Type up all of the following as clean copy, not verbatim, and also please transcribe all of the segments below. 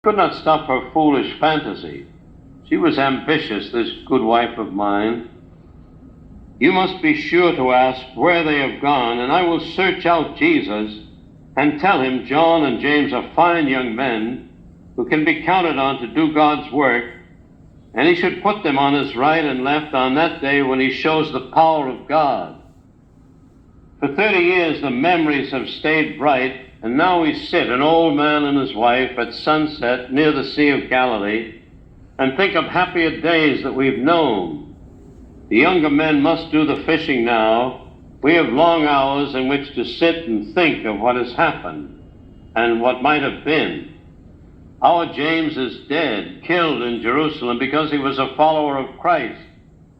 Could not stop her foolish fantasy. She was ambitious, this good wife of mine. You must be sure to ask where they have gone, and I will search out Jesus and tell him John and James are fine young men who can be counted on to do God's work, and he should put them on his right and left on that day when he shows the power of God. For 30 years the memories have stayed bright, and now we sit, an old man and his wife, at sunset near the Sea of Galilee, and think of happier days that we've known. The younger men must do the fishing now. We have long hours in which to sit and think of what has happened and what might have been. Our James is dead, killed in Jerusalem because he was a follower of Christ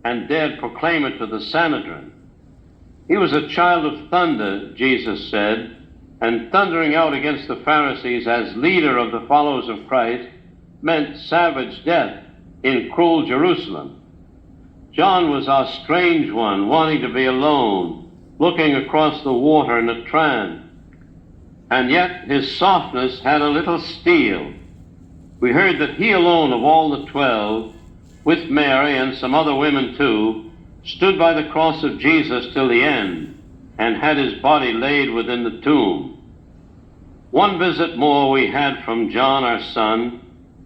and dared proclaim it to the Sanhedrin. He was a child of thunder, Jesus said, and thundering out against the Pharisees as leader of the followers of Christ meant savage death in cruel Jerusalem. John was our strange one, wanting to be alone, looking across the water in a trance. And yet his softness had a little steel. We heard that he alone of all the 12, with Mary and some other women too, stood by the cross of Jesus till the end, and had his body laid within the tomb. One visit more we had from John our son,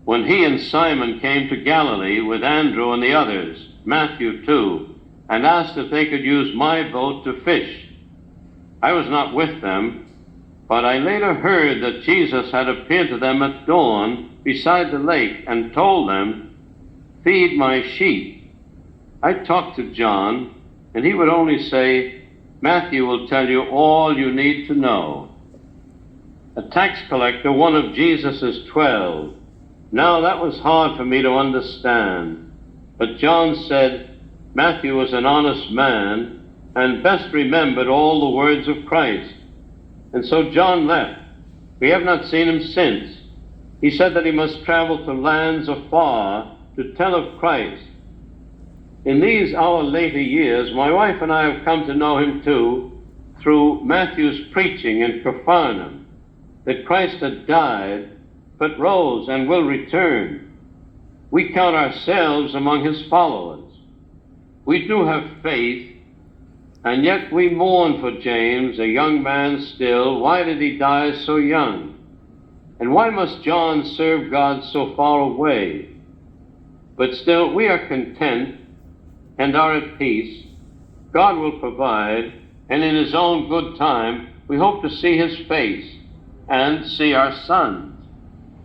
when he and Simon came to Galilee with Andrew and the others, Matthew too, and asked if they could use my boat to fish. I was not with them, but I later heard that Jesus had appeared to them at dawn beside the lake and told them, "Feed my sheep." I talked to John, and he would only say, "Matthew will tell you all you need to know." A tax collector, one of Jesus's 12. Now that was hard for me to understand, but John said Matthew was an honest man and best remembered all the words of Christ. And so John left. We have not seen him since. He said that he must travel to lands afar to tell of Christ. In these our later years, my wife and I have come to know him too through Matthew's preaching in Capernaum, that Christ had died, but rose and will return. We count ourselves among his followers. We do have faith, and yet we mourn for James, a young man still. Why did he die so young? And why must John serve God so far away? But still, we are content and are at peace. God will provide, and in his own good time, we hope to see his face and see our son.